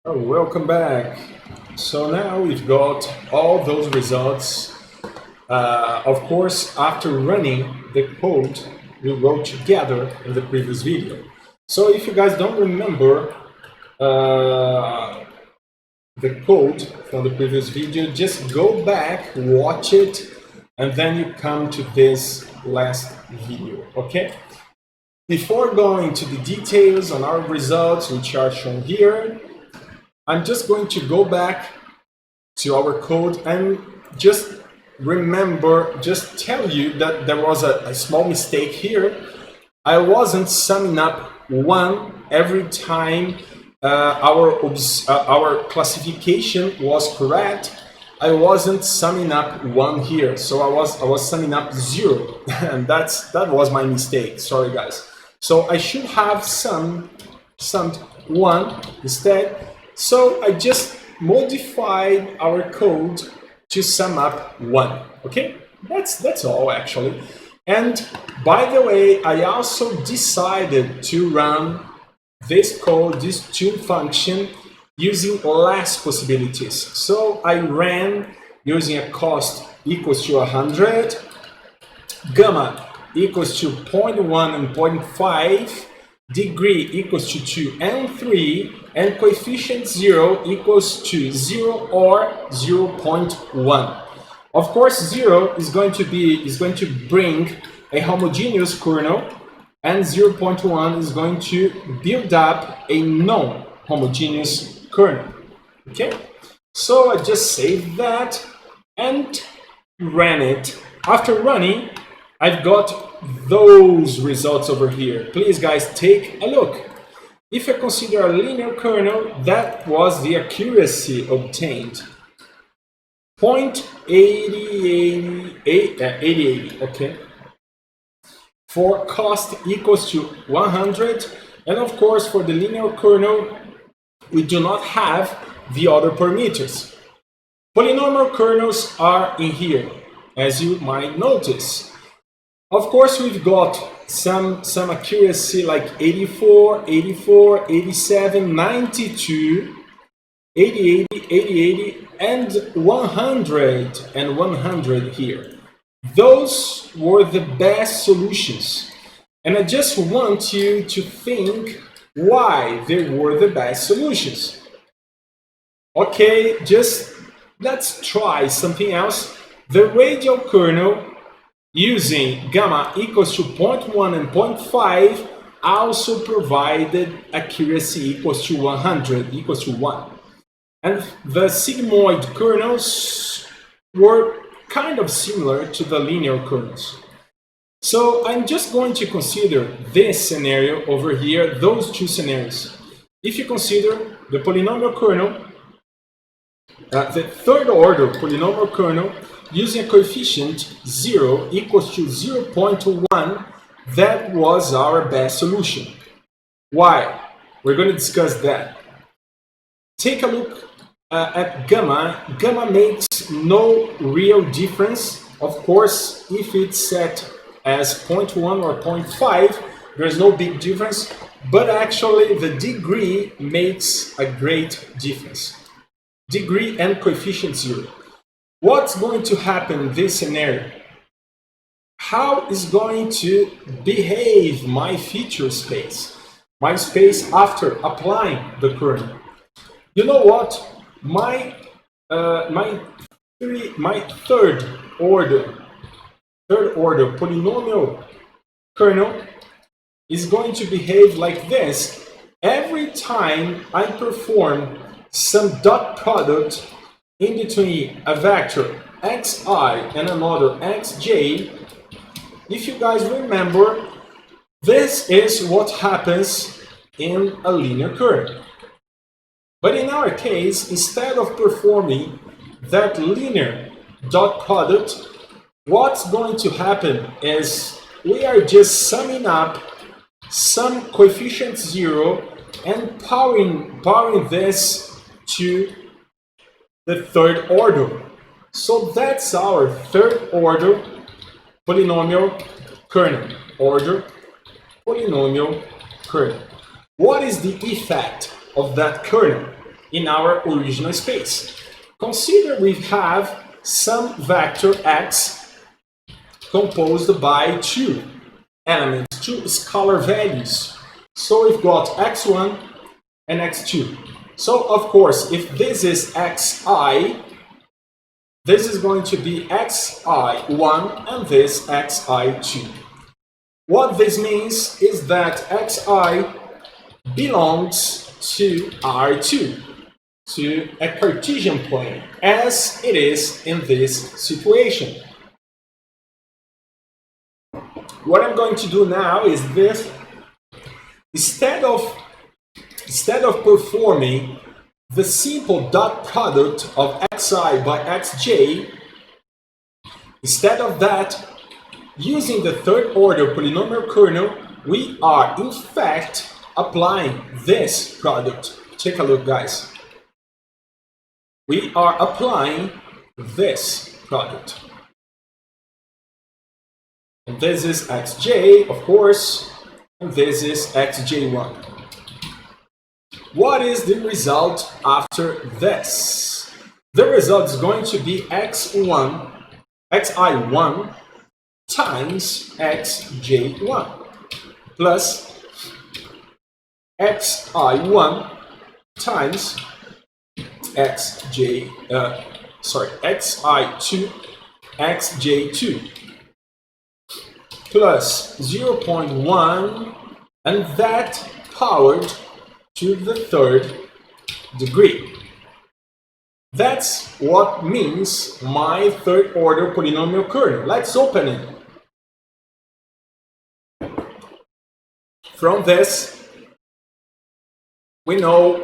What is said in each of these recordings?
Oh, welcome back. So now we've got all those results. Of course, after running the code we wrote together in the previous video. So if you guys don't remember the code from the previous video, just go back, watch it, and then you come to this last video, okay? Before going to the details on our results, which are shown here, I'm just going to go back to our code and just tell you that there was a small mistake here. I wasn't summing up 1 every time our classification was correct. I wasn't summing up 1 here, so I was summing up 0, and that was my mistake. Sorry, guys. So I should have summed 1 instead. So I just modified our code to sum up 1. Okay, that's all actually. And by the way, I also decided to run this code, this tune function, using less possibilities. So I ran using a cost equals to 100, gamma equals to 0.1 and 0.5, degree equals to 2 and 3, and coefficient 0 equals to 0 or 0.1. Of course, 0 is going to bring a homogeneous kernel, and 0.1 is going to build up a non-homogeneous kernel. Okay, so I just saved that and ran it. After running, I've got those results over here. Please, guys, take a look. If I consider a linear kernel, that was the accuracy obtained. 0.80, okay. For cost equals to 100, and of course for the linear kernel, we do not have the other parameters. Polynomial kernels are in here, as you might notice. Of course, we've got some accuracy like 84, 84, 87, 92, 80, 80, and 100 and 100 here. Those were the best solutions. And I just want you to think why they were the best solutions. Okay, just let's try something else. The radial kernel using gamma equals to 0.1 and 0.5 also provided accuracy equals to 100, equals to 1. And the sigmoid kernels were kind of similar to the linear kernels. So I'm just going to consider this scenario over here, those two scenarios. If you consider the polynomial kernel, the third order polynomial kernel, using a coefficient 0 equals to 0.1, that was our best solution. Why? We're going to discuss that. Take a look at gamma. Gamma makes no real difference. Of course, if it's set as 0.1 or 0.5, there's no big difference. But actually, the degree makes a great difference. Degree and coefficient 0. What's going to happen in this scenario? How is going to behave my feature space? My space after applying the kernel? You know what? My third order polynomial kernel is going to behave like this every time I perform some dot product in between a vector xi and another xj. If you guys remember, this is what happens in a linear kernel. But in our case, instead of performing that linear dot product, what's going to happen is we are just summing up some coefficient 0 and powering this to the third order. So that's our third order polynomial kernel. Polynomial kernel. What is the effect of that kernel? in our original space. Consider we have some vector x composed by two elements, two scalar values. So we've got x1 and x2. So of course, if this is xi, this is going to be xi1 and this xi2. What this means is that xi belongs to R2, to a Cartesian plane, as it is in this situation. What I'm going to do now is this. Instead of performing the simple dot product of xi by xj, instead of that, using the third order polynomial kernel, we are in fact applying this product. Take a look, guys. We are applying this product. And this is xj, of course, and this is xj1. What is the result after this? The result is going to be xi1 times xj1 plus xi1 times xi2 xj2 plus 0.1, and that powered to the third degree. That's what means my third order polynomial kernel. Let's open it. From this, we know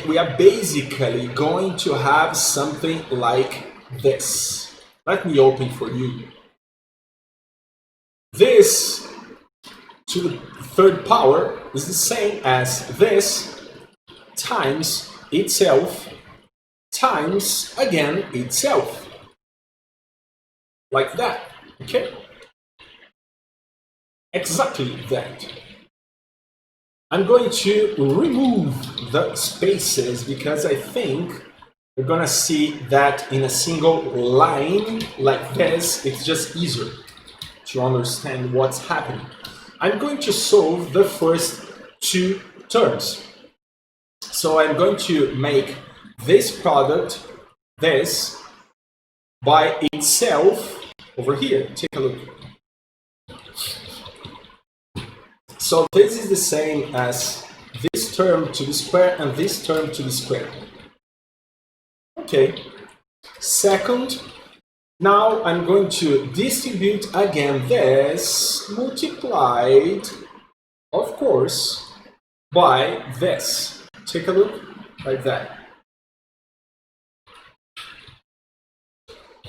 we are basically going to have something like this. Let me open for you. This to the third power is the same as this times itself times again itself. Like that, okay? Exactly that. I'm going to remove the spaces because I think we're gonna see that in a single line like this, it's just easier to understand what's happening. I'm going to solve the first two terms. So I'm going to make this product, this, by itself over here. Take a look. So this is the same as this term to the square and this term to the square. Okay. Second, now I'm going to distribute again this multiplied, of course, by this. Take a look, like that.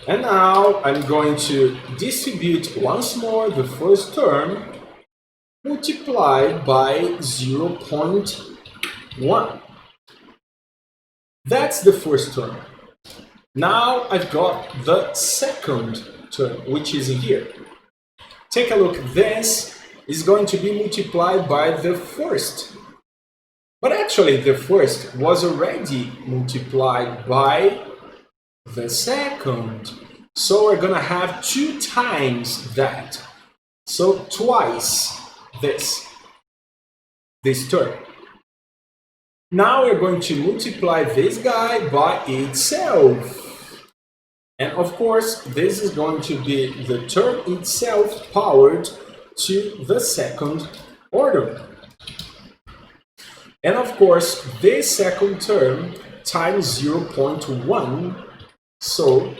And now I'm going to distribute once more the first term multiplied by 0.1. That's the first term. Now I've got the second term, which is in here. Take a look. This is going to be multiplied by the first. But actually, the first was already multiplied by the second. So we're going to have 2 times that. So twice this term. Now we're going to multiply this guy by itself. And of course, this is going to be the term itself powered to the second order. And of course, this second term times 0.1. So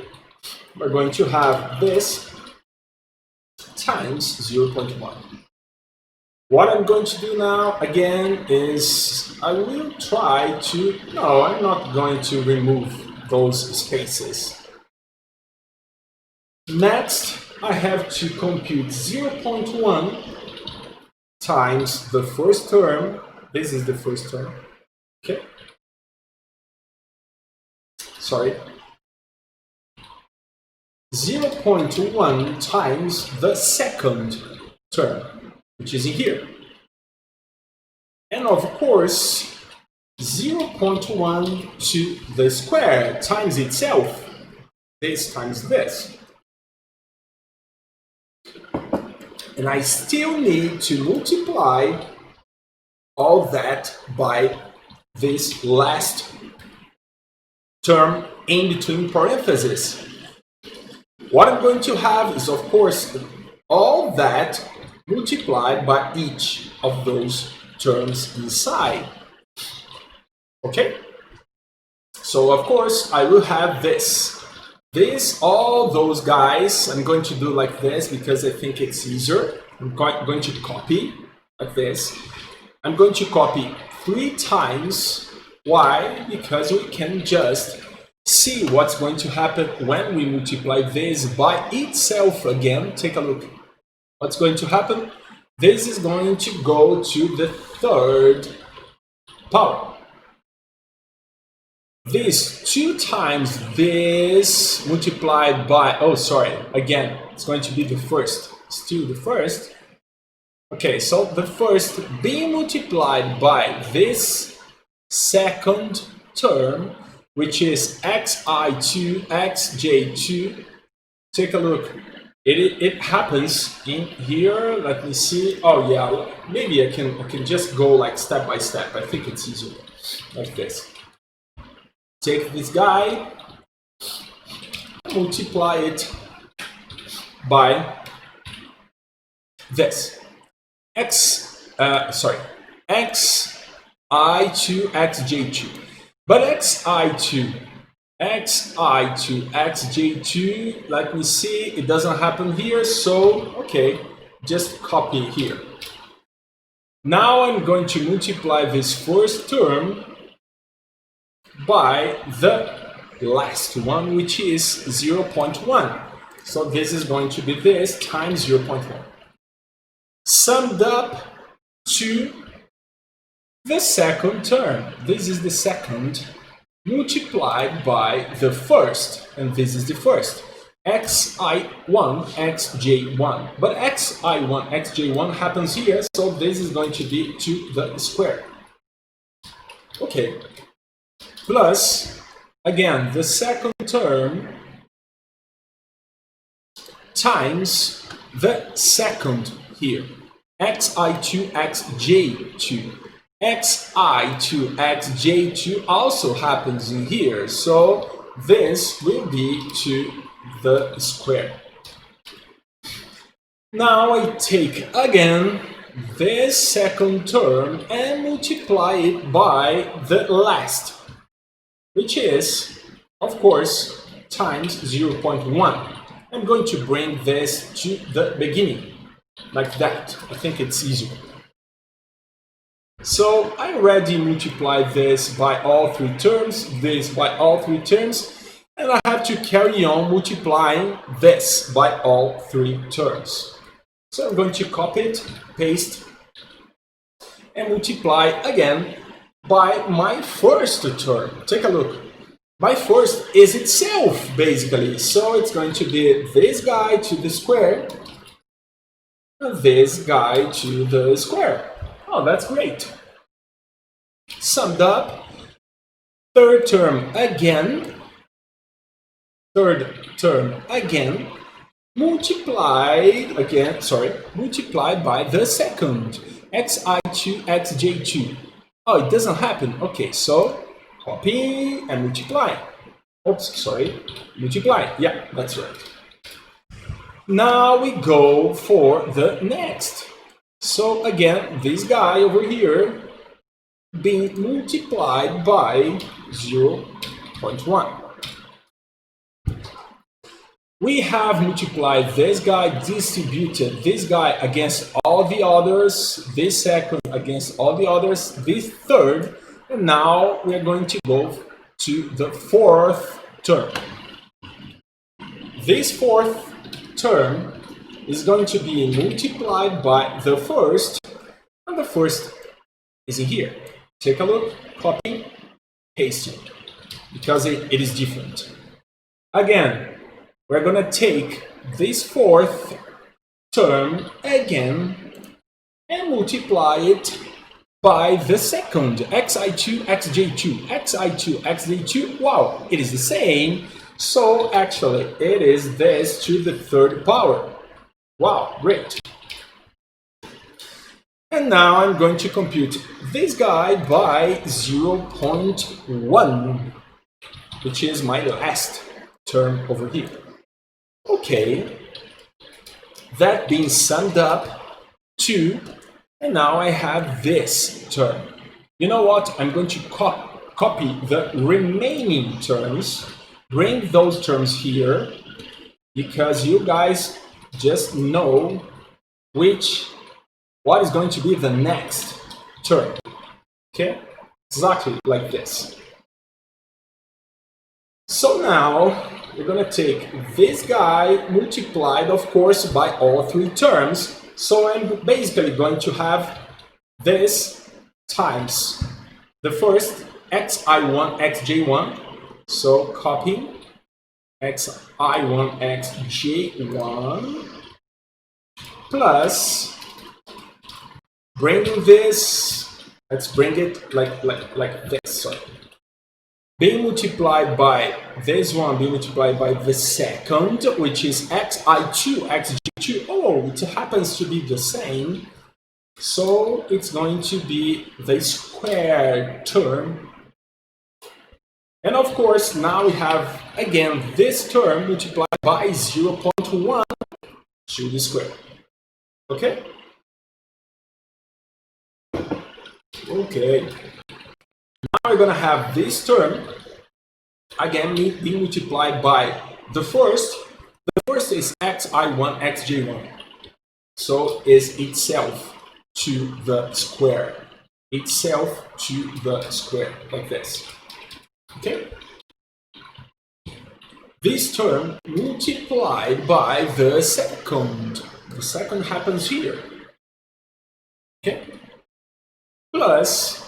we're going to have this times 0.1. What I'm going to do now, again, is I will try to... No, I'm not going to remove those spaces. Next, I have to compute 0.1 times the first term. This is the first term. Okay. Sorry. 0.1 times the second term, which is in here. And of course, 0.1 to the square times itself, this times this. And I still need to multiply all that by this last term in between parentheses. What I'm going to have is, of course, all that multiplied by each of those terms inside. Okay? So, of course, I will have this. All those guys, I'm going to do like this because I think it's easier. I'm going to copy like this. I'm going to copy 3 times. Why? Because we can just see what's going to happen when we multiply this by itself again. Take a look. What's going to happen? This is going to go to the 3rd power. This 2 times this multiplied by, oh sorry, again, it's going to be the first, still the first. Okay, so the first being multiplied by this second term, which is xi2, xj2. Take a look. It happens in here. Let me see. Oh yeah, maybe I can just go like step by step. I think it's easier like this. Take this guy, multiply it by this xi2 xj2, but xi2 xj2, let me see, it doesn't happen here, so okay, just copy here. Now I'm going to multiply this first term by the last one, which is 0.1. So this is going to be this times 0.1. Summed up to the second term. This is the second multiplied by the first, and this is the first. xi1, xj1. But xi1, xj1 happens here, so this is going to be to the square. Okay. Plus, again, the second term times the second here, xi2, xj2. xi2, xj2 also happens in here, so this will be to the square. Now I take again this second term and multiply it by the last, which is, of course, times 0.1. I'm going to bring this to the beginning, like that. I think it's easier. So I already multiplied this by all 3 terms, this by all 3 terms, and I have to carry on multiplying this by all 3 terms. So I'm going to copy it, paste, and multiply again by my first term. Take a look. My first is itself, basically. So it's going to be this guy to the square, and this guy to the square. Oh, that's great. Summed up, third term again, multiplied by the second, xi2, xj2. Oh, it doesn't happen. Okay, so copy and multiply. Oops, sorry, multiply. Yeah, that's right. Now we go for the next. So again, this guy over here being multiplied by 0.1. We have multiplied this guy, distributed this guy against all the others, this second against all the others, this third, and now we're going to go to the fourth term. This fourth term is going to be multiplied by the first, and the first is in here. Take a look, copy, paste it, because it is different. Again, we're going to take this fourth term again and multiply it by the second, xi2, xj2, xi2, xj2. Wow, it is the same. So actually, it is this to the third power. Wow, great. And now I'm going to compute this guy by 0.1, which is my last term over here. Okay, that being summed up to, and now I have this term. You know what? I'm going to copy the remaining terms, bring those terms here, because you guys just know what is going to be the next term. Okay? Exactly like this. So now we're going to take this guy multiplied, of course, by all three terms. So I'm basically going to have this times the first xi1, xj1. So copy xi1, xj1 plus bringing this, let's bring it like this, sorry. Being multiplied by this one, being multiplied by the second, which is xi2, xj2. Oh, it happens to be the same. So it's going to be the squared term. And of course, now we have, again, this term multiplied by 0.1 to the square. Okay? Okay. Now we're going to have this term, again, being multiplied by the first. The first is xi1, xj1. So is itself to the square. Itself to the square, like this. Okay? This term multiplied by the second. The second happens here. Okay? Plus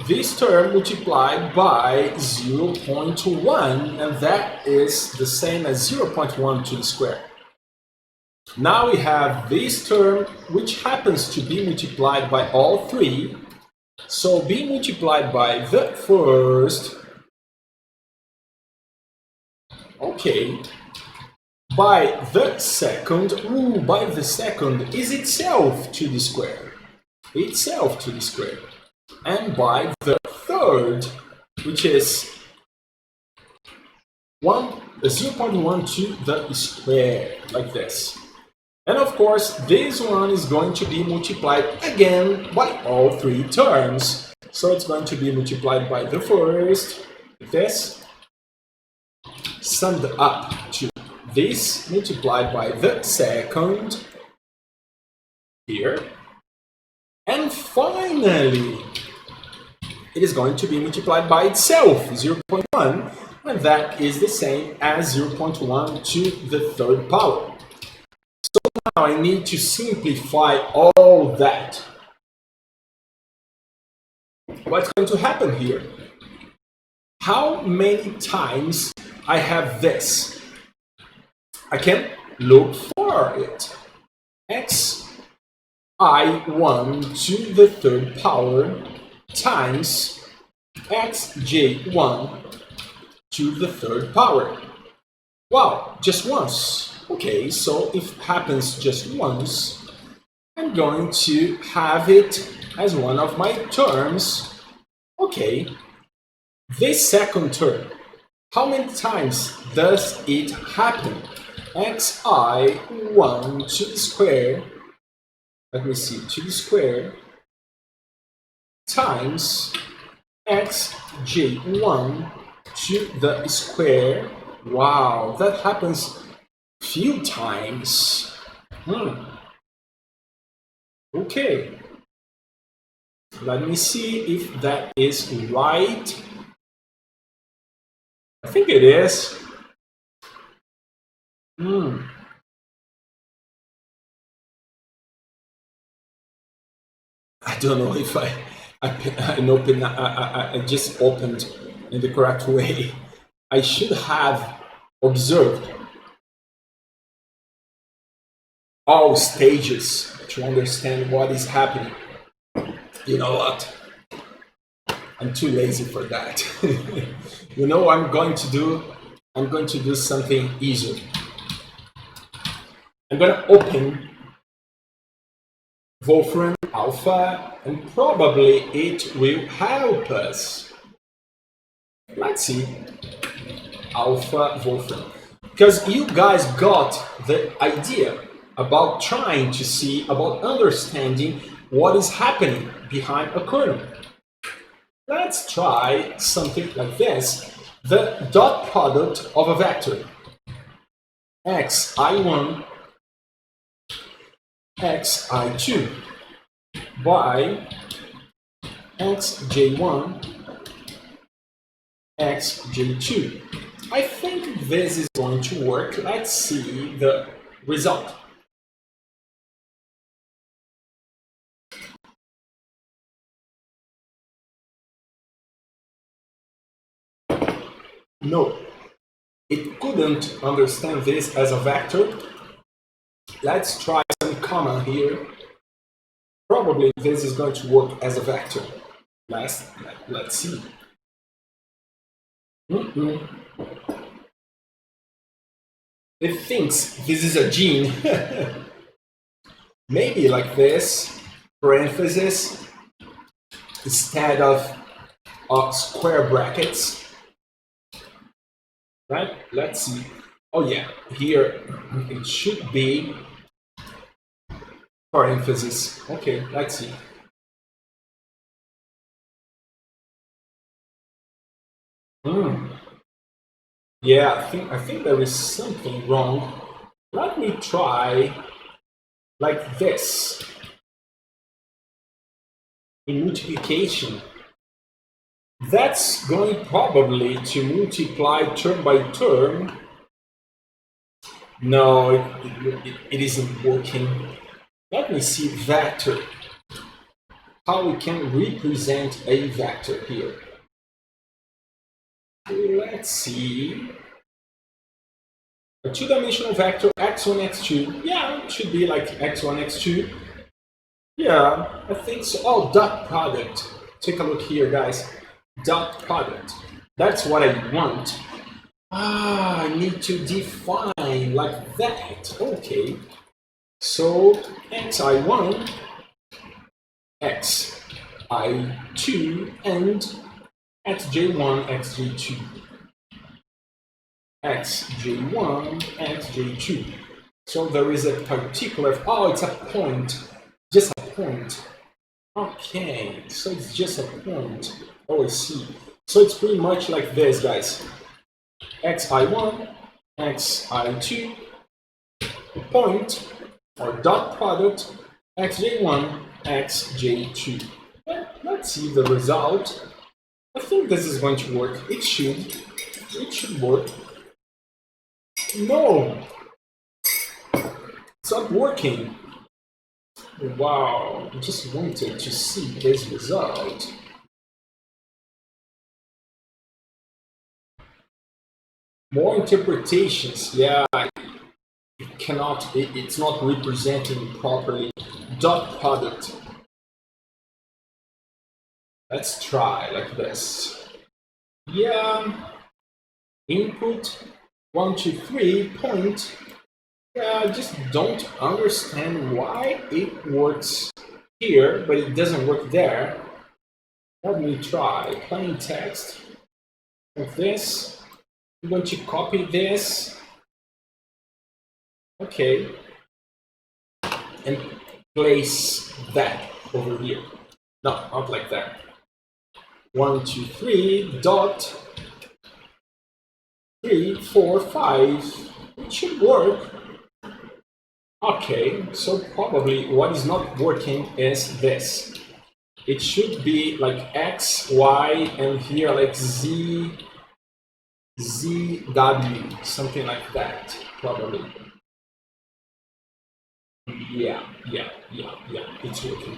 this term multiplied by 0.1, and that is the same as 0.1 to the square. Now we have this term, which happens to be multiplied by all three. So being multiplied by the first, okay, by the second, by the second is itself to the square. Itself to the square. And by the third, which is 0.1 to the square, like this. And of course, this one is going to be multiplied again by all three terms. So it's going to be multiplied by the first, like this, summed up to this, multiplied by the second, here. And finally, it is going to be multiplied by itself, 0.1, and that is the same as 0.1 to the third power. So now I need to simplify all that. What's going to happen here? How many times I have this? I can look for it. xi1 to the third power times xj1 to the third power. Wow, just once. Okay, so if it happens just once, I'm going to have it as one of my terms. Okay, this second term, how many times does it happen? xi1 to the square, let me see, to the square, times xj1 to the square. Wow, that happens few times. Okay, let me see if that is right. I think it is. I don't know if I just opened in the correct way. I should have observed all stages to understand what is happening. You know what? I'm too lazy for that. You know what I'm going to do? I'm going to do something easier. I'm going to open Wolfram Alpha, and probably it will help us. Let's see. Alpha Wolfram. Because you guys got the idea about trying to see, about understanding what is happening behind a kernel. Let's try something like this. The dot product of a vector. xi1, xi2 by xj1, xj2. I think this is going to work. Let's see the result. No, it couldn't understand this as a vector. Let's try some comma here. Probably this is going to work as a vector. Let's see. It thinks this is a gene. Maybe like this, parenthesis, instead of square brackets. Right? Let's see. Oh yeah, here it should be parenthesis. Okay, let's see. Yeah, I think there is something wrong. Let me try like this. In multiplication, that's going probably to multiply term by term. No, it isn't working. Let me see vector. How we can represent a vector here. Let's see. A two-dimensional vector x1, x2. Yeah, it should be like x1, x2. Yeah, I think so. Oh, dot product. Take a look here, guys. Dot product. That's what I want. I need to define like that. Okay. So xi1, xi2, and xj1, xj2. xj1, xj2. So there is a particular, oh, it's a point, just a point. Okay, so it's just a point. Oh, I see. So it's pretty much like this, guys. xi1, xi2, point, or dot product, xj1, xj2. Let's see the result. I think this is going to work. It should work. No, it's not working. Wow, I just wanted to see this result. More interpretations. Yeah, it's not representing properly. Dot product. Let's try like this. Yeah, input 1, 2, 3, point. Yeah, I just don't understand why it works here, but it doesn't work there. Let me try plain text like this. I'm going to copy this. Okay. And place that over here. No, not like that. 1, 2, 3, dot 3, 4, 5. It should work. Okay, so probably what is not working is this. It should be like X, Y, and here like Z, Z, W, something like that, probably. Yeah, it's working.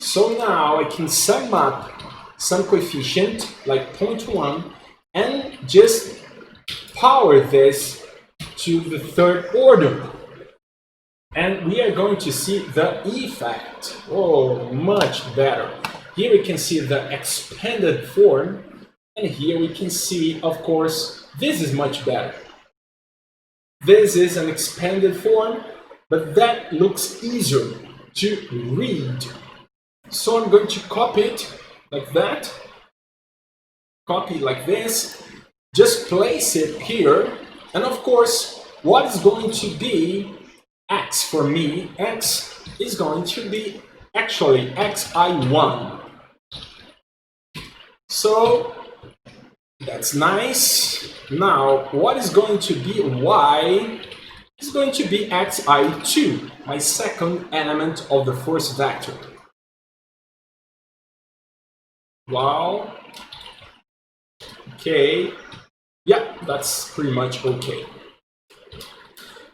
So now I can sum up some coefficient like 0.1 and just power this to the third order. And we are going to see the effect. Oh, much better. Here we can see the expanded form, and here we can see, of course, this is much better. This is an expanded form, but that looks easier to read. So I'm going to copy it like that. Copy like this. Just place it here. And of course, what is going to be x for me? X is going to be actually xi1. So that's nice. Now, what is going to be y? Is going to be xi2, my second element of the first vector. Wow. Okay. Yeah, that's pretty much okay.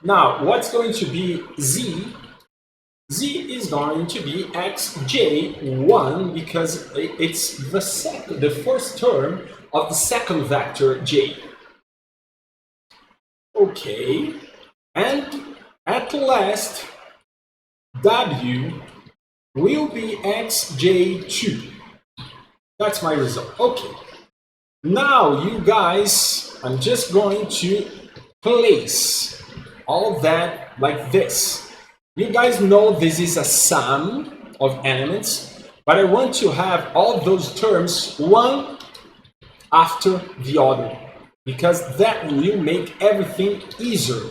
Now, what's going to be z? Z is going to be xj1 because it's the first term of the second vector j. Okay, and at last, w will be xj2. That's my result. Okay, now you guys, I'm just going to place all that like this. You guys know this is a sum of elements, but I want to have all those terms one after the other, because that will make everything easier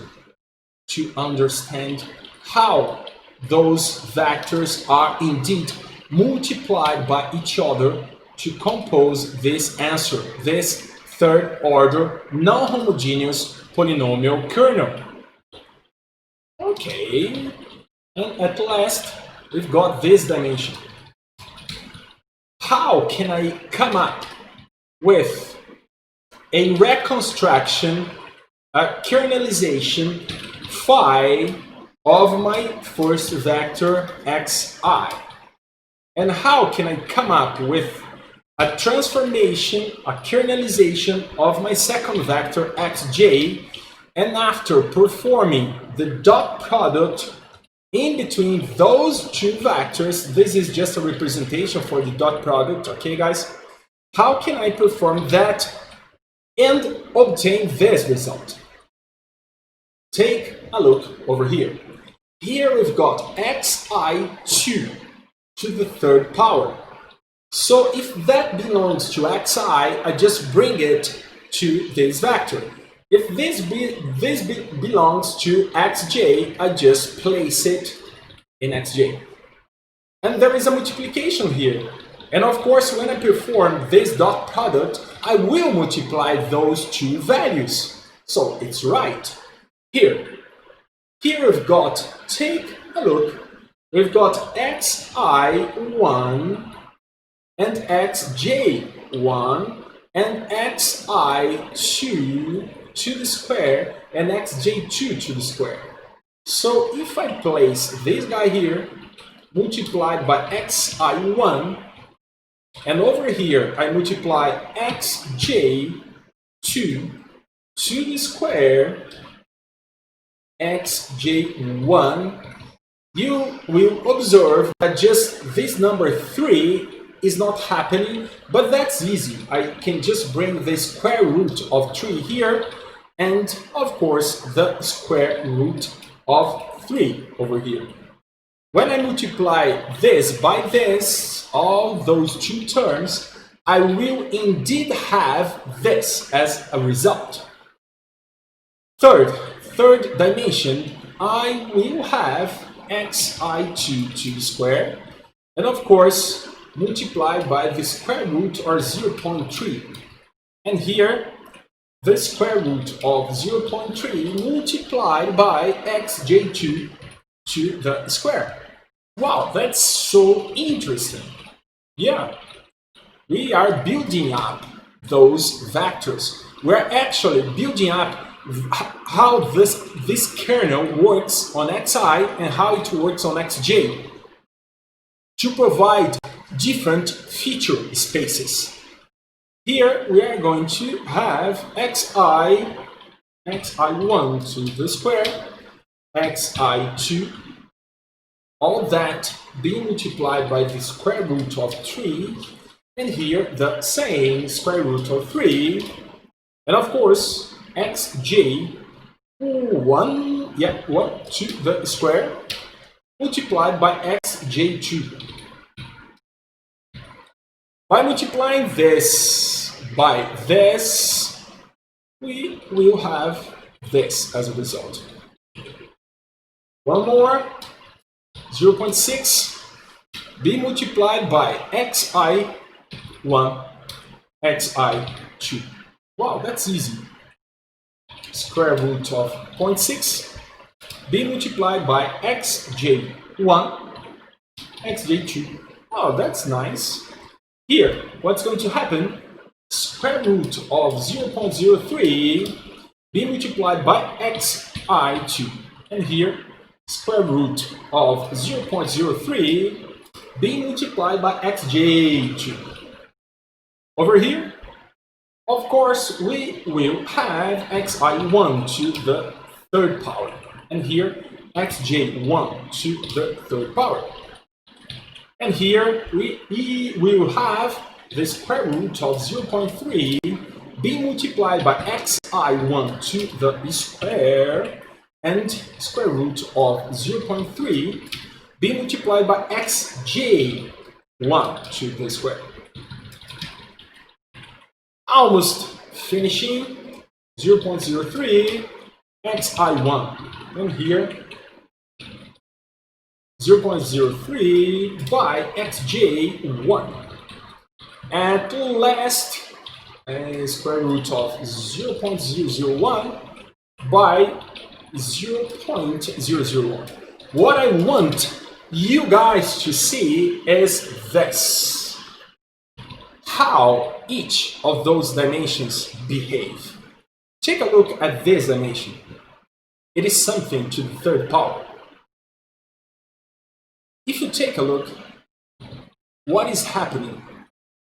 to understand how those vectors are indeed multiplied by each other to compose this answer, this third order non-homogeneous polynomial kernel. Okay, and at last we've got this dimension. How can I come up with a reconstruction, a kernelization phi of my first vector xi? And how can I come up with a transformation, a kernelization of my second vector xj, and after performing the dot product in between those two vectors, this is just a representation for the dot product, okay guys? How can I perform that and obtain this result? Take a look over here. Here we've got xi2 to the third power. So if that belongs to xi, I just bring it to this vector. If this belongs to xj, I just place it in xj. And there is a multiplication here. And of course, when I perform this dot product, I will multiply those two values. So it's right. Here we've got, take a look, we've got xi1 and xj1 and xi2 to the square and xj2 to the square. So if I place this guy here multiplied by xi1, and over here I multiply xj2 to the square xj1, you will observe that just this number 3 is not happening, but that's easy. I can just bring the square root of 3 here, and of course the square root of 3 over here. When I multiply this by this, all those two terms, I will indeed have this as a result. Third dimension, I will have xi2 to the square, and of course multiplied by the square root or 0.3. And here, the square root of 0.3 multiplied by xj2 to the square. Wow, that's so interesting. Yeah, we are building up those vectors. We're actually building up how this kernel works on xi and how it works on xj to provide different feature spaces. Here we are going to have xi1 to the square, xi2 all that being multiplied by the square root of 3, and here the same square root of 3, and of course xj 1 to the square multiplied by xj2. By multiplying this by this, we will have this as a result. One more, 0.6 be multiplied by xi1, xi2. Wow, that's easy. Square root of 0.6 be multiplied by xj1, xj2. Oh, that's nice. Here, what's going to happen? Square root of 0.03 be multiplied by xi2. And here, square root of 0.03 be multiplied by xj2. Over here, of course, we will have xi1 to the third power. And here, xj1 to the third power. And here we will have the square root of 0.3 be multiplied by xi1 to the square, and square root of 0.3 be multiplied by xj1 to the square. Almost finishing. 0.03 xi1, and here 0.03 by xj1. At last, square root of 0.001 by 0.001. What I want you guys to see is this. How each of those dimensions behave. Take a look at this dimension. It is something to the third power. If you take a look, what is happening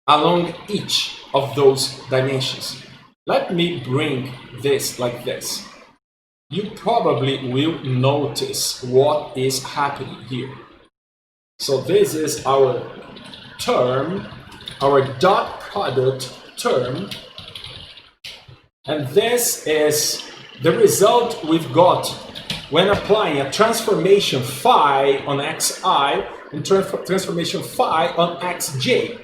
along each of those dimensions? Let me bring this like this. You probably will notice what is happening here. So this is our term, our dot product term, and this is the result we've got when applying a transformation phi on xi and transformation phi on xj.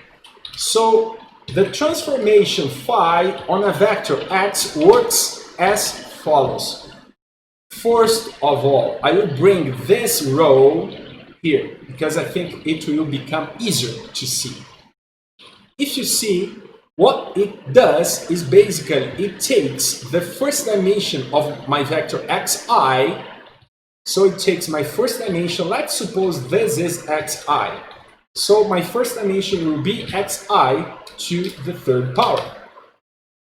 So the transformation phi on a vector x works as follows. First of all, I will bring this row here because I think it will become easier to see. If you see, what it does is basically it takes the first dimension of my vector xi. So it takes my first dimension, let's suppose this is xi. So my first dimension will be xi to the third power.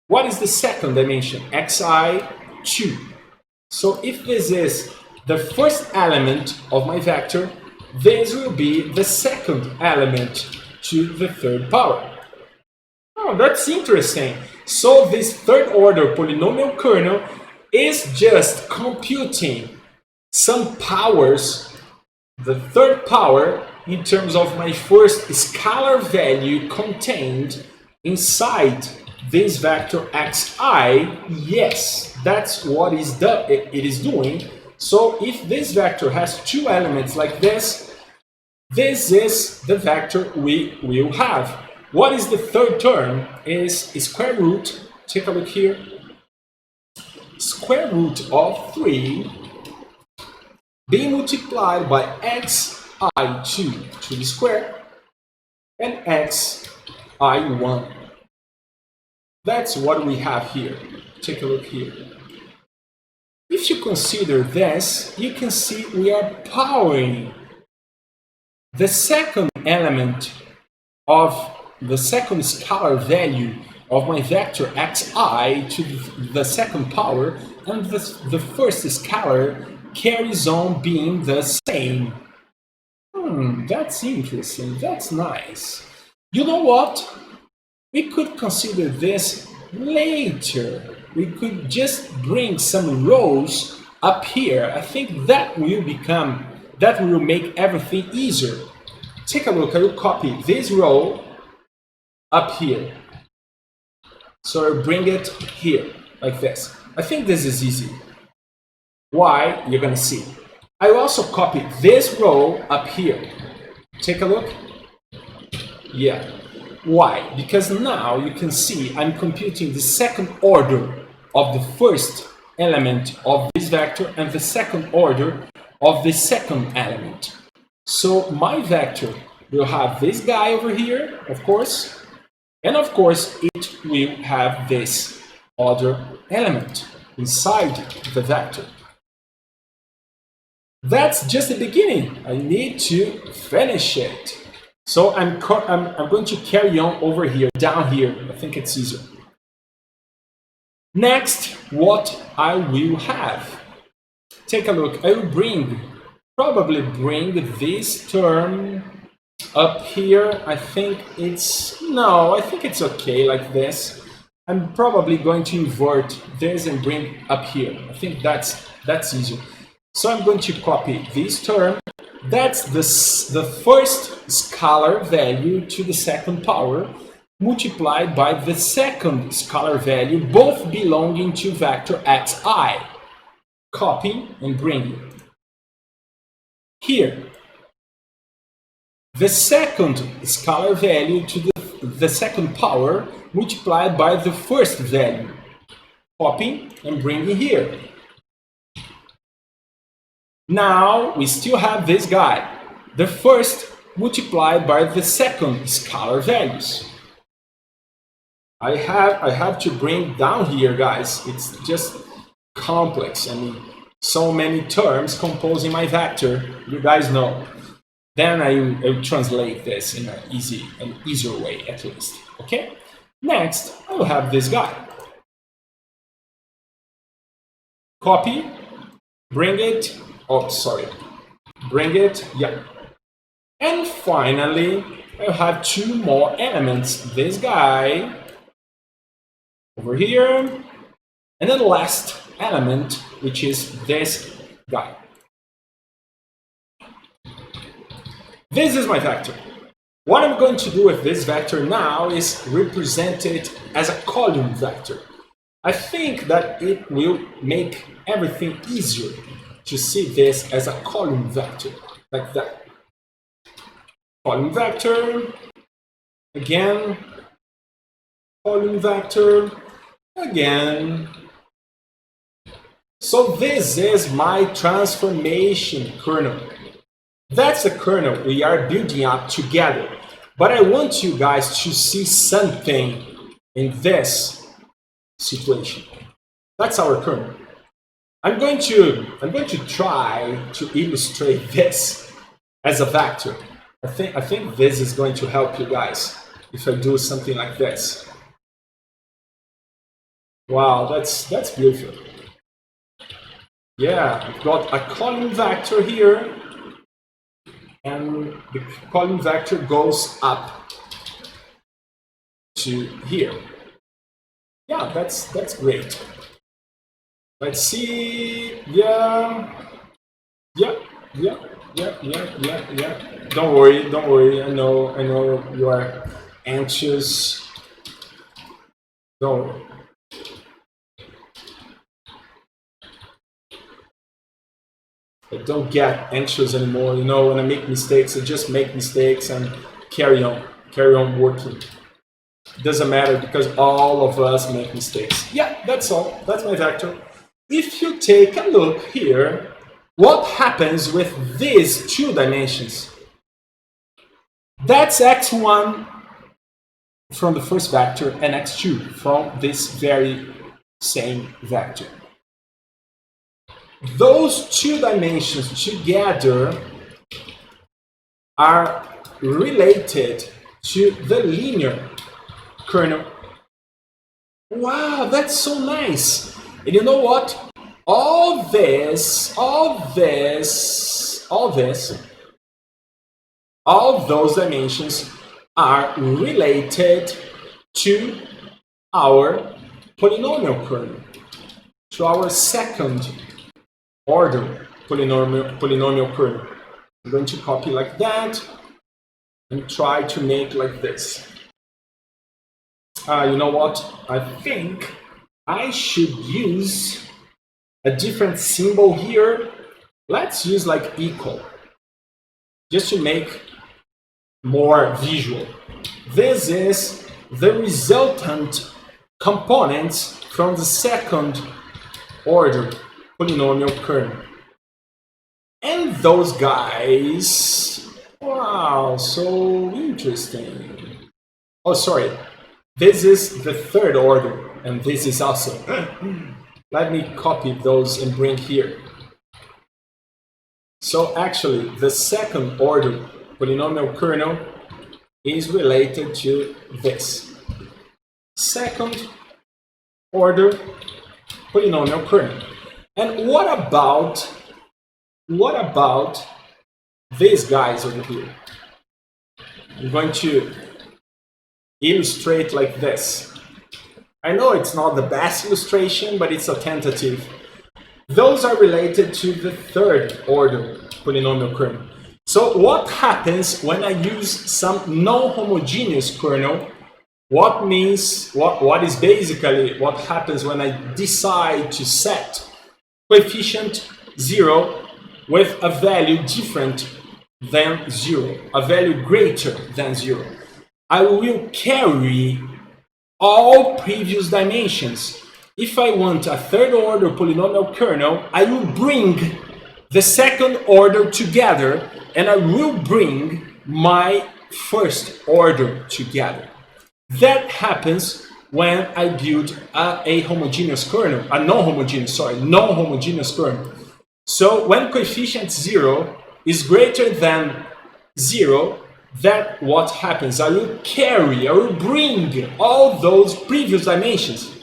What is the second dimension? xi2. So if this is the first element of my vector, this will be the second element to the third power. Oh, that's interesting. So this third order polynomial kernel is just computing some powers, the third power, in terms of my first scalar value contained inside this vector xi. Yes, that's what it is doing. So if this vector has two elements like this, this is the vector we will have. What is the third term? Is square root, take a look here, square root of 3 being multiplied by xi2 to the square and xi1. That's what we have here. Take a look here. If you consider this, you can see we are powering the second element of the second scalar value of my vector xi to the second power, and the first scalar carries on being the same. That's interesting. That's nice. You know what? We could consider this later. We could just bring some rows up here. I think that will become that will make everything easier. Take a look, I will copy this row up here. So I'll bring it here, like this. I think this is easy. Why? You're gonna see. I will also copy this row up here. Take a look. Yeah. Why? Because now you can see I'm computing the second order of the first element of this vector and the second order of the second element. So my vector will have this guy over here, of course, and of course it will have this other element inside the vector. That's just the beginning. I need to finish it. So I'm going to carry on over here, down here. I think it's easier. Next, what I will have. Take a look. I will probably bring this term up here. I think it's okay like this. I'm probably going to invert this and bring up here. I think that's easier. So I'm going to copy this term. That's the first scalar value to the second power multiplied by the second scalar value, both belonging to vector xi. Copy and bring it. Here, the second scalar value to the second power multiplied by the first value. Copy and bring it here. Now we still have this guy, the first multiplied by the second scalar values. I have to bring down here, guys. It's just complex. I mean, so many terms composing my vector. You guys know. Then I will translate this in an easier way, at least. Okay. Next, I will have this guy. Copy, bring it. Oh, sorry. Bring it, yeah. And finally, I have two more elements. This guy over here, and then the last element, which is this guy. This is my vector. What I'm going to do with this vector now is represent it as a column vector. I think that it will make everything easier to see this as a column vector, like that. Column vector, again, column vector, again. So this is my transformation kernel. That's the kernel we are building up together. But I want you guys to see something in this situation. That's our kernel. I'm going to try to illustrate this as a vector. I think this is going to help you guys if I do something like this. Wow, that's beautiful. Yeah, I've got a column vector here, and the column vector goes up to here. Yeah, that's great. Let's see. Yeah. Don't worry. I know you are anxious. Don't worry. I don't get anxious anymore. You know, when I make mistakes, I just make mistakes and carry on working. It doesn't matter because all of us make mistakes. Yeah, that's all. That's my vector. If you take a look here, what happens with these two dimensions? That's x1 from the first vector and x2 from this very same vector. Those two dimensions together are related to the linear kernel. Wow, that's so nice. And you know what? All those dimensions are related to our polynomial kernel, to our second order polynomial kernel. I'm going to copy like that and try to make like this. You know what? I think I should use a different symbol here. Let's use like equal, just to make more visual. This is the resultant components from the second order polynomial kernel. And those guys, wow, so interesting. Oh, sorry. This is the third order, and this is also. Let me copy those and bring here. So actually, the second order polynomial kernel is related to this. Second order polynomial kernel. And what about these guys over here? I'm going to illustrate like this. I know it's not the best illustration, but it's a tentative. Those are related to the third order polynomial kernel. So what happens when I use some non-homogeneous kernel? What is basically what happens when I decide to set coefficient 0 with a value different than 0, a value greater than 0. I will carry all previous dimensions. If I want a third order polynomial kernel, I will bring the second order together, and I will bring my first order together. That happens when I build a homogeneous kernel, a non-homogeneous kernel. So when coefficient 0 is greater than 0, that what happens? I will bring all those previous dimensions.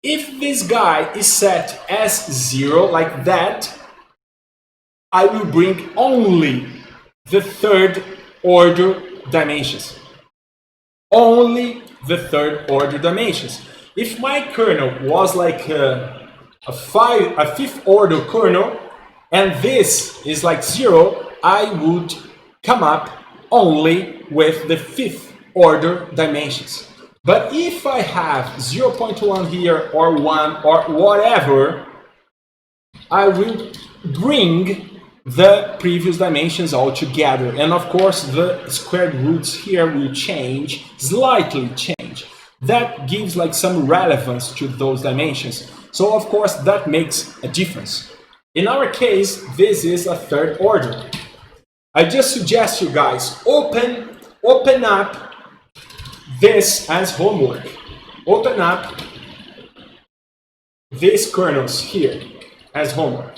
If this guy is set as 0 like that, I will bring only the third order dimensions. Only the third order dimensions. If my kernel was like a fifth order kernel, and this is like 0, I would come up only with the fifth order dimensions. But if I have 0.1 here or 1 or whatever, I will bring the previous dimensions all together. And of course, the squared roots here will slightly change. That gives like some relevance to those dimensions. So of course, that makes a difference. In our case, this is a third order. I just suggest you guys open up this as homework. Open up these kernels here as homework.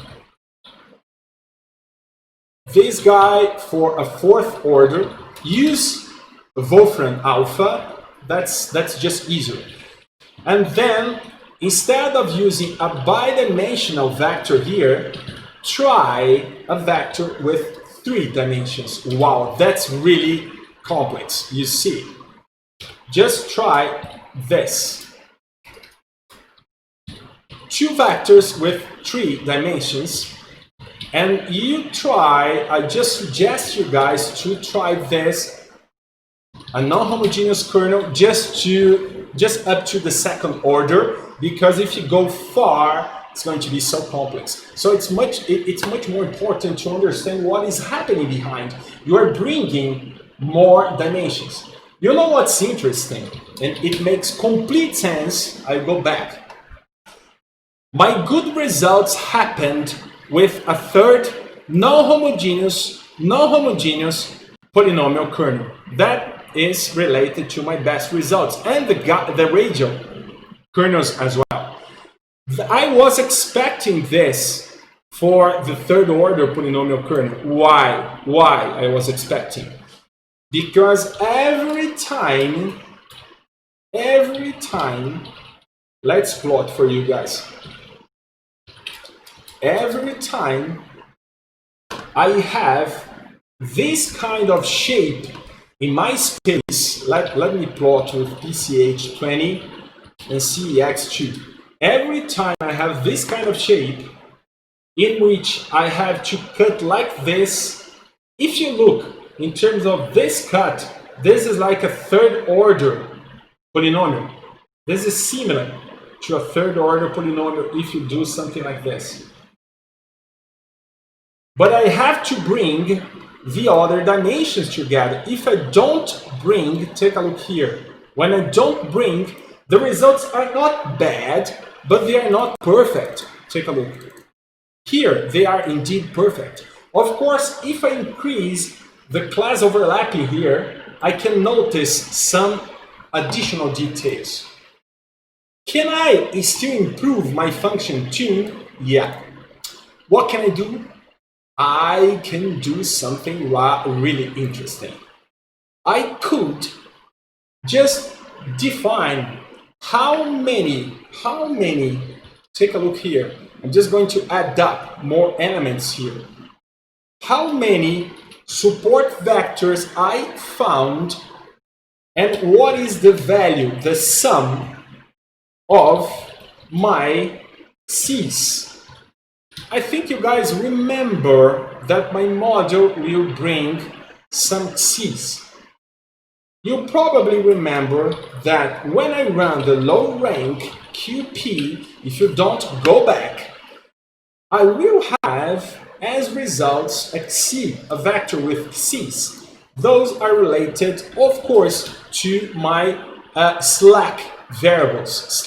This guy for a fourth order, use Wolfram alpha. That's just easier. And then instead of using a bidimensional vector here, try a vector with 3 dimensions. Wow, that's really complex, you see. Just try this. 2 vectors with 3 dimensions. And I just suggest you guys to try this, a non-homogeneous kernel, just up to the second order, because if you go far, it's going to be so complex. So it's much more important to understand what is happening behind. You are bringing more dimensions. You know what's interesting, and it makes complete sense. I go back. My good results happened with a third non-homogeneous polynomial kernel. That is related to my best results, and the radial kernels as well. I was expecting this for the third order polynomial kernel. Why I was expecting? Because every time, let's plot for you guys. Every time I have this kind of shape in my space, let me plot with PCH20 and CEX2. Every time I have this kind of shape in which I have to cut like this If you look in terms of this cut, this is like a third order polynomial. This is similar to a third order polynomial if you do something like this. But I have to bring the other dimensions together. If I don't bring, take a look here. When I don't bring, the results are not bad, but they are not perfect. Take a look. Here, they are indeed perfect. Of course, if I increase the class overlapping here, I can notice some additional details. Can I still improve my function tune? Yeah. What can I do? I can do something really interesting. I could just define how many, take a look here. I'm just going to add up more elements here. How many support vectors I found and what is the value, the sum of my C's. I think you guys remember that my model will bring some C's. You probably remember that when I run the low rank QP, if you don't go back, I will have as results a C, a vector with C's. Those are related, of course, to my slack variables.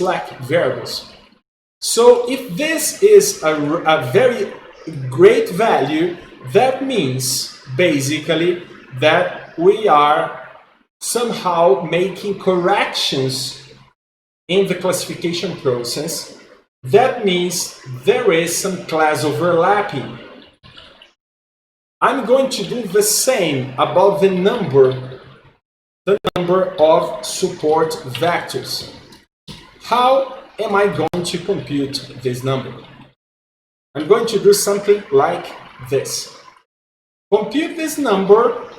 So if this is a very great value, that means basically that we are somehow making corrections in the classification process. That means there is some class overlapping. I'm going to do the same about the number of support vectors. How am I going to compute this number? I'm going to do something like this. Compute this number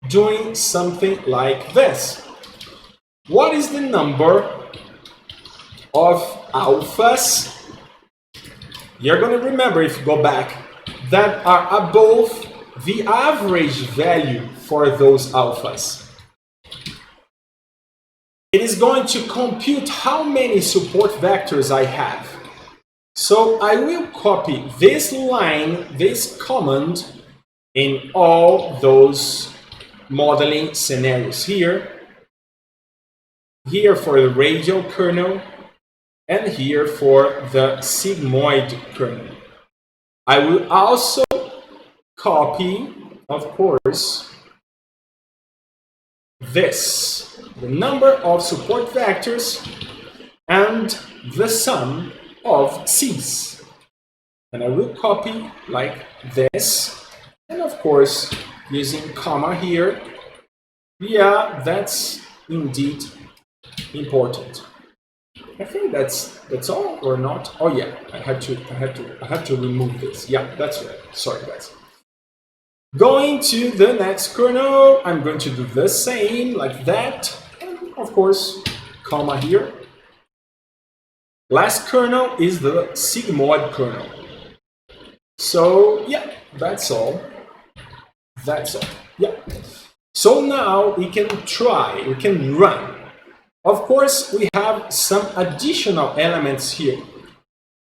doing something like this. What is the number of alphas? You're going to remember, if you go back, that are above the average value for those alphas. It is going to compute how many support vectors I have. So I will copy this line, this command, in all those modeling scenarios here. Here for the radial kernel, and here for the sigmoid kernel. I will also copy, of course, this, the number of support vectors and the sum of C's. And I will copy like this, and of course, using comma here. Yeah, that's indeed important. I think that's all or not. Oh yeah, I have to remove this. Yeah, that's right. Sorry guys. Going to the next kernel, I'm going to do the same like that. And of course, comma here. Last kernel is the sigmoid kernel. So yeah, that's all. That's all. Yeah. So now we can try, we can run. Of course, we have some additional elements here,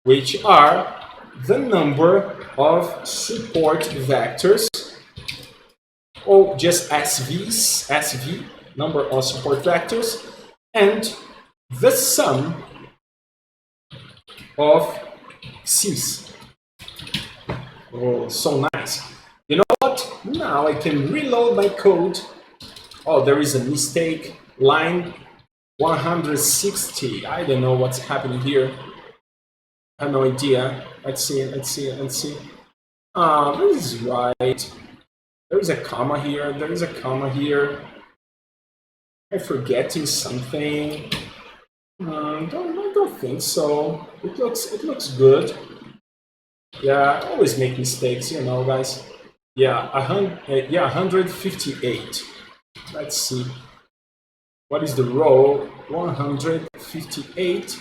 which are the number of support vectors, or just SV, number of support vectors, and the sum of C's. Oh, so nice. You know what? Now I can reload my code. Oh, there is a mistake. Line 160. I don't know what's happening here. I have no idea. Let's see. This is right. There is a comma here. I'm forgetting something. I don't think so. It looks good. Yeah, I always make mistakes, you know, guys. Yeah, 158. Let's see. What is the row? 158.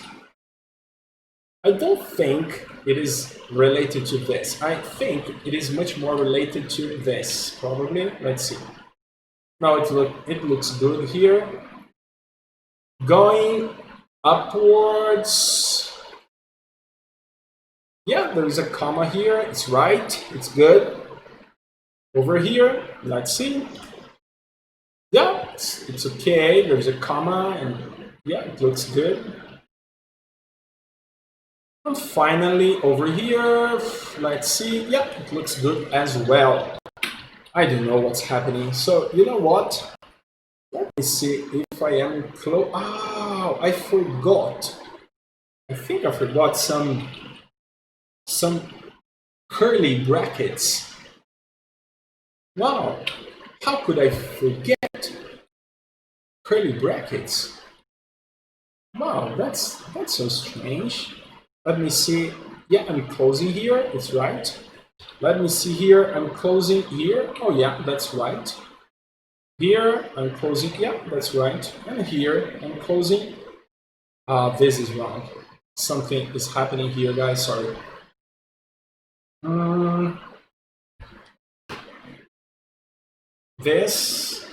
I don't think it is related to this. I think it is much more related to this, probably. Let's see. Now it looks good here. Going upwards. Yeah, there is a comma here. It's right. It's good. Over here, let's see. Yeah, it's okay. There's a comma, and yeah, it looks good. And finally, over here, let's see. Yeah, it looks good as well. I don't know what's happening. So, you know what? Let me see if I am close. Oh, I forgot. I think I forgot some curly brackets. Wow, how could I forget curly brackets? Wow, that's so strange. Let me see. Yeah, I'm closing here. It's right. Let me see here. I'm closing here. Oh yeah, that's right. Here I'm closing. Yeah, that's right. And here I'm closing. This is wrong. Something is happening here, guys. Sorry. This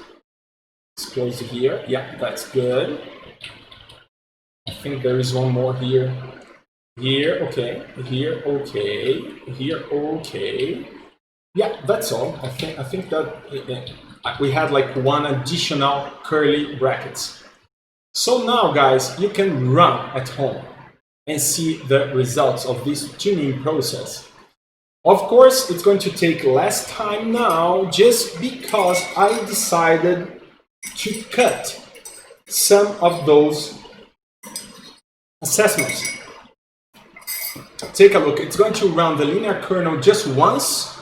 is closed here. Yeah, that's good. I think there is one more here. Here, okay. Here, okay. Here, okay. Yeah, that's all. I think that we had like one additional curly brackets. So now, guys, you can run at home and see the results of this tuning process. Of course, it's going to take less time now just because I decided to cut some of those assessments. Take a look. It's going to run the linear kernel just once.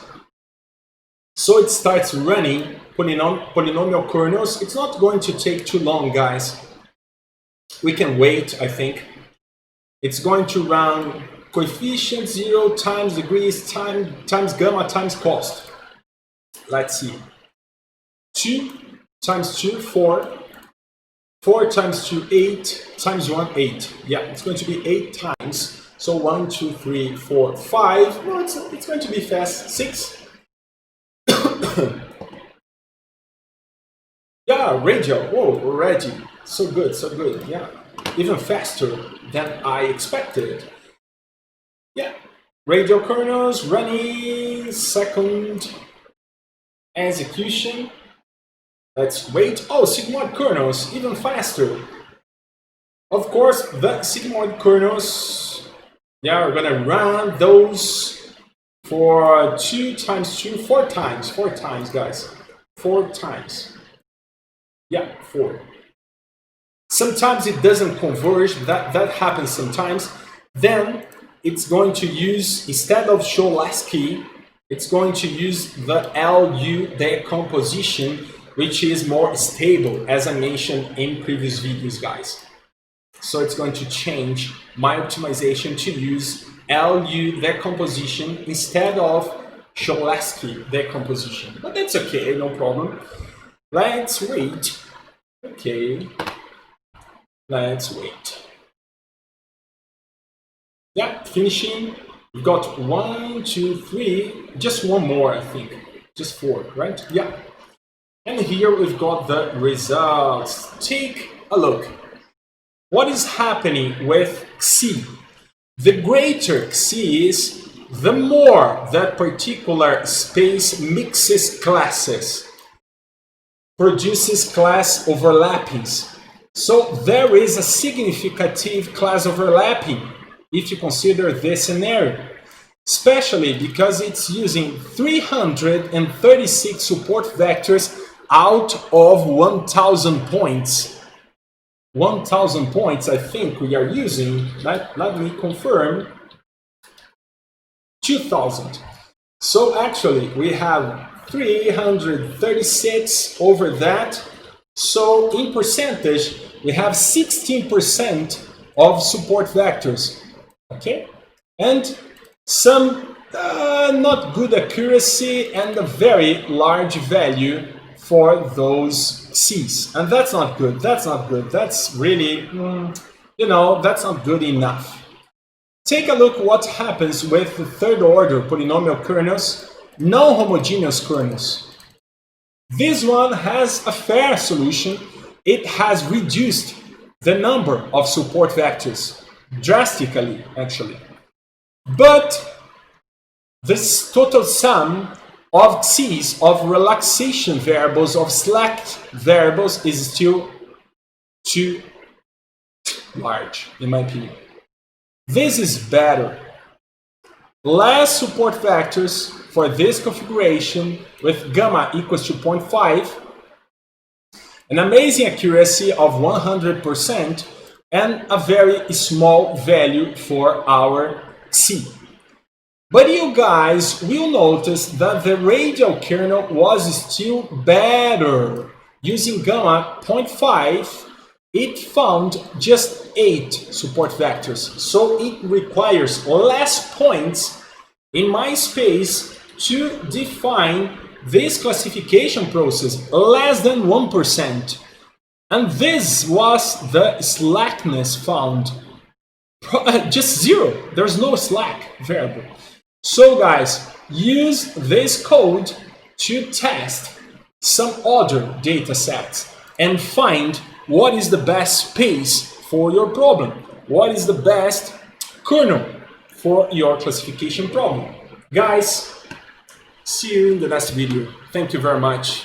So it starts running polynomial kernels. It's not going to take too long, guys. We can wait, I think. It's going to run coefficient 0 times degrees times gamma times cost. Let's see. 2 times 2, 4. 4 times 2, 8 times 1, 8. Yeah, it's going to be 8 times. So 1, 2, 3, 4, 5. Well, it's going to be fast. 6. Yeah, radio. Whoa, already. So good, so good. Yeah, even faster than I expected. Yeah, radio kernels running. Second execution. Let's wait. Oh, sigmoid kernels, even faster. Of course, the sigmoid kernels, yeah, we're gonna run those for 2 times 2, 4 times, 4 times, guys. 4 times. Yeah, 4. Sometimes it doesn't converge, that happens sometimes. Then it's going to use, instead of Cholesky, it's going to use the LU decomposition, which is more stable, as I mentioned in previous videos, guys. So it's going to change my optimization to use LU decomposition instead of Cholesky decomposition. But that's okay, no problem. Let's wait. Okay. Let's wait. Yeah, finishing. We've got 1, 2, 3, just one more, I think. Just 4, right? Yeah. And here we've got the results. Take a look. What is happening with Xi? The greater Xi is, the more that particular space mixes classes, produces class overlappings. So there is a significant class overlapping if you consider this scenario, especially because it's using 336 support vectors out of 1,000 points. 1,000 points, I think we are using, let me confirm, 2,000. So actually we have 336 over that. So in percentage, we have 16% of support vectors, okay? And some not good accuracy and a very large value for those C's. And that's not good, that's not good. That's really, you know, that's not good enough. Take a look what happens with the third order polynomial kernels, non-homogeneous kernels. This one has a fair solution. It has reduced the number of support vectors drastically, actually. But this total sum of C's, of relaxation variables, of slack variables, is still too large, in my opinion. This is better. Less support vectors for this configuration with gamma equals to 0.5, an amazing accuracy of 100%, and a very small value for our C. But you guys will notice that the radial kernel was still better. Using gamma 0.5, it found just 8 support vectors. So it requires less points in my space to define this classification process, less than 1%. And this was the slackness found. Just 0. There's no slack variable. So guys, use this code to test some other data sets and find what is the best space for your problem. What is the best kernel for your classification problem. Guys, see you in the next video. Thank you very much.